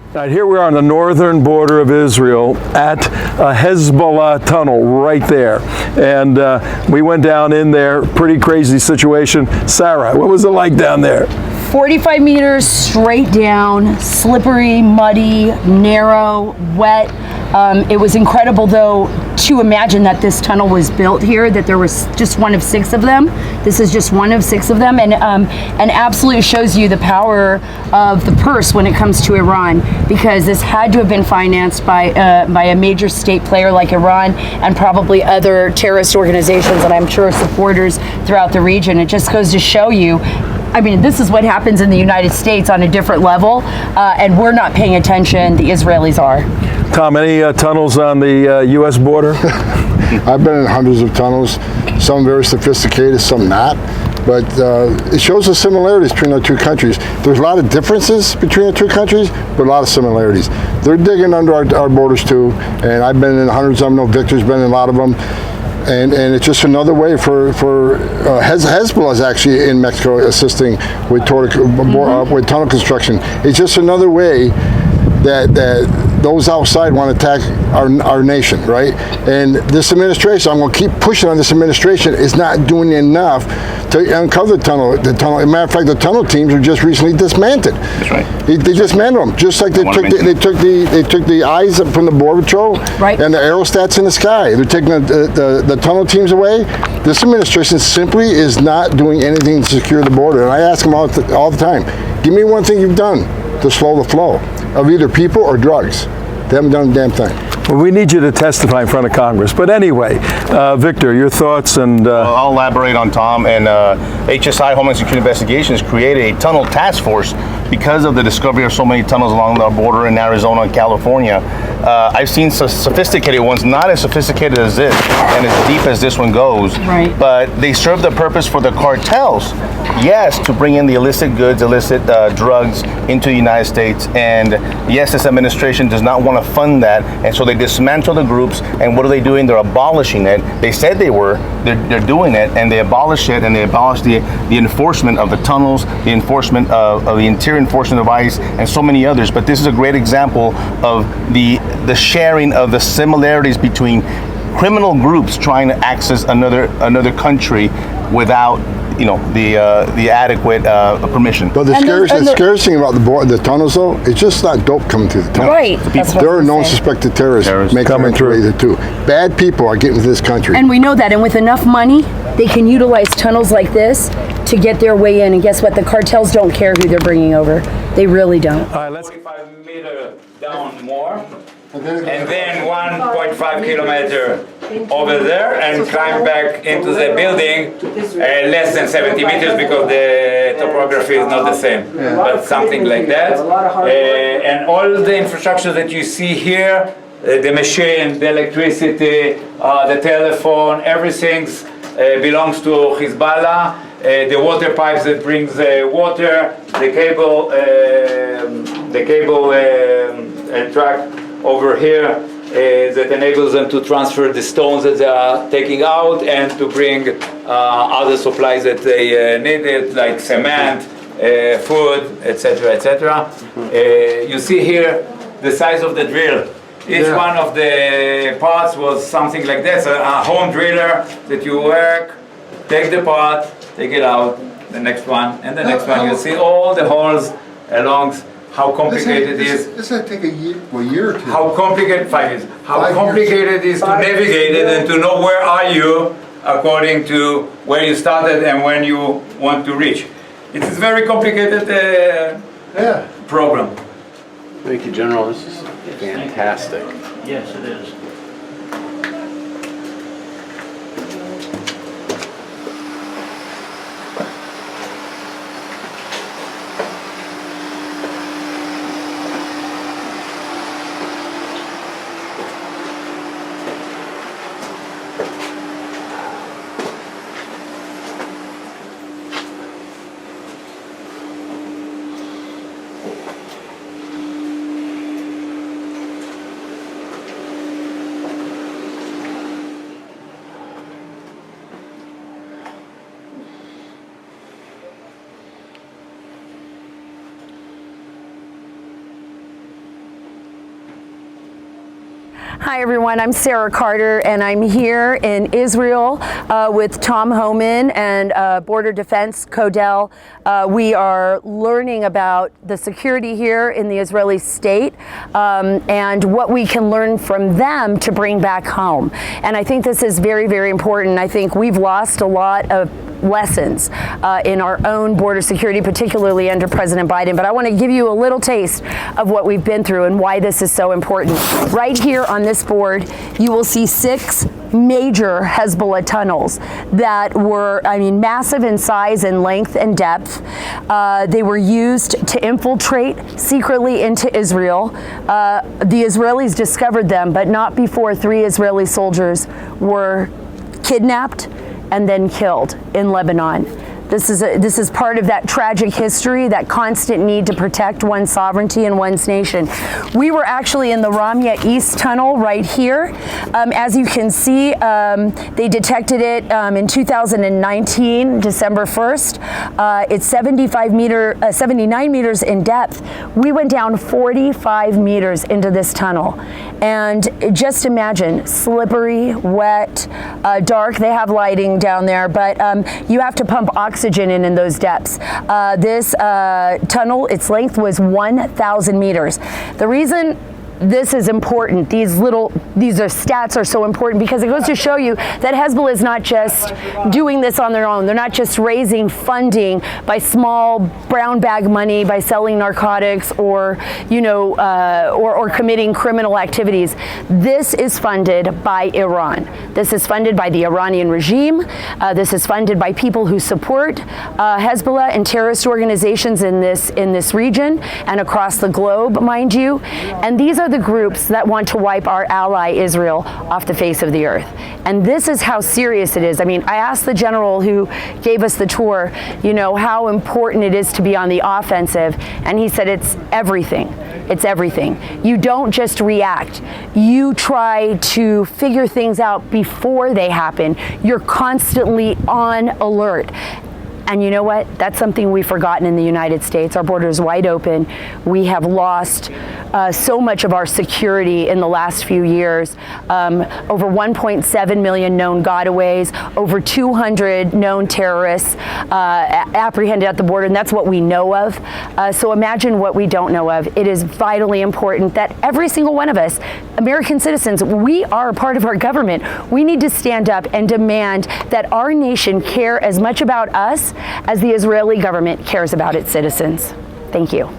All right, here we are on the northern border of Israel at a Hezbollah tunnel right there. And we went down in there, pretty crazy situation. Sarah, what was it like down there? 45 meters straight down, slippery, muddy, narrow, wet. It was incredible, though, to imagine that this tunnel was built here, that there was just one of 6 of them. This is just one of 6 of them, and absolutely shows you the power of the purse when it comes to Iran, because this had to have been financed by a major state player like Iran and probably other terrorist organizations, and I'm sure supporters throughout the region. It just goes to show you, I mean, this is what happens in the United States on a different level, and we're not paying attention. The Israelis are. Tom, any tunnels on the U.S. border? I've been in hundreds of tunnels, some very sophisticated, some not. But it shows the similarities between our 2 countries. There's a lot of differences between the 2 countries, but a lot of similarities. They're digging under our borders too, and I've been in hundreds of them. No, Victor's been in a lot of them. And it's just another way for Hezbollah is actually in Mexico assisting with tunnel construction. It's just another way that those outside want to attack our nation, right? And this administration, I'm going to keep pushing on this administration, is not doing enough to uncover the tunnel. As a matter of fact, the tunnel teams were just recently dismantled. That's right. They dismantled them, just like they took the eyes from the Border Patrol, right, and the aerostats in the sky. They're taking the tunnel teams away. This administration simply is not doing anything to secure the border. And I ask them all the time, give me one thing you've done to slow the flow of either people or drugs. They haven't done a damn thing. Well, we need you to testify in front of Congress. But anyway, Victor, your thoughts and... Well, I'll elaborate on Tom. And HSI, Homeland Security Investigations, created a tunnel task force because of the discovery of so many tunnels along the border in Arizona and California. I've seen sophisticated ones, not as sophisticated as this and as deep as this one goes. Right. But they serve the purpose for the cartels, yes, to bring in the illicit goods, illicit drugs into the United States. And yes, this administration does not want to fund that. And so they dismantle the groups. And what are they doing? They're abolishing it. They said they were. They're doing it. And they abolish it. And they abolish the enforcement of the tunnels, the enforcement of the interior enforcement of ICE, and so many others. But this is a great example of the sharing of the similarities between criminal groups trying to access another country without the adequate permission. But the scariest thing about the tunnels, though, it's just not dope coming through the tunnels. Right. There are known suspected terrorists coming through either too. Bad people are getting to this country. And we know that. And with enough money, they can utilize tunnels like this to get their way in. And guess what? The cartels don't care who they're bringing over. They really don't. All right, let's... 45 meters down more, and then 1.5 kilometer over there, and climb back into the building less than 70 meters because the topography is not the same, but something like that. And all the infrastructure that you see here, the machine, the electricity, the telephone, everything belongs to Hezbollah. The water pipes that brings water, the cable track over here that enables them to transfer the stones that they are taking out and to bring other supplies that they needed, like cement, food, etc., etc. You see here the size of the drill. Each one of the parts was something like this, a home driller that you work, take the part, take it out, the next one, and the next one. You see all the holes along. How complicated it is. This will take a year or two. How complicated, 5 years. How complicated it is to navigate it and to know where are you according to where you started and when you want to reach. It is very complicated program. Thank you, General. This is fantastic. Yes, it is. Hi everyone, I'm Sarah Carter and I'm here in Israel with Tom Homan and Border Defense Codel. We are learning about the security here in the Israeli state and what we can learn from them to bring back home. And I think this is very, very important. I think we've lost a lot of lessons in our own border security, particularly under President Biden. But I want to give you a little taste of what we've been through and why this is so important. Right here on this board, you will see 6 major Hezbollah tunnels that were, massive in size and length and depth. They were used to infiltrate secretly into Israel. The Israelis discovered them, but not before 3 Israeli soldiers were kidnapped and then killed in Lebanon. This is part of that tragic history, that constant need to protect one's sovereignty and one's nation. We were actually in the Ramiya East Tunnel right here. As you can see, they detected it in 2019, December 1st. It's 79 meters in depth. We went down 45 meters into this tunnel. And just imagine, slippery, wet, dark. They have lighting down there, but you have to pump oxygen in those depths. This tunnel, its length was 1,000 meters. The reason this is important, these stats are so important because it goes to show you that Hezbollah is not just doing this on their own. They're not just raising funding by small brown bag money, by selling narcotics or committing criminal activities. This is funded by Iran. This is funded by the Iranian regime. This is funded by people who support Hezbollah and terrorist organizations in this region and across the globe, mind you. And these are the groups that want to wipe our ally Israel off the face of the earth. And this is how serious it is. I asked the general who gave us the tour, how important it is to be on the offensive, and he said it's everything. It's everything. You don't just react. You try to figure things out before they happen. You're constantly on alert. And you know what? That's something we've forgotten in the United States. Our border is wide open. We have lost so much of our security in the last few years. Over 1.7 million known gotaways, over 200 known terrorists apprehended at the border, and that's what we know of. So imagine what we don't know of. It is vitally important that every single one of us, American citizens, we are a part of our government. We need to stand up and demand that our nation care as much about us as the Israeli government cares about its citizens. Thank you.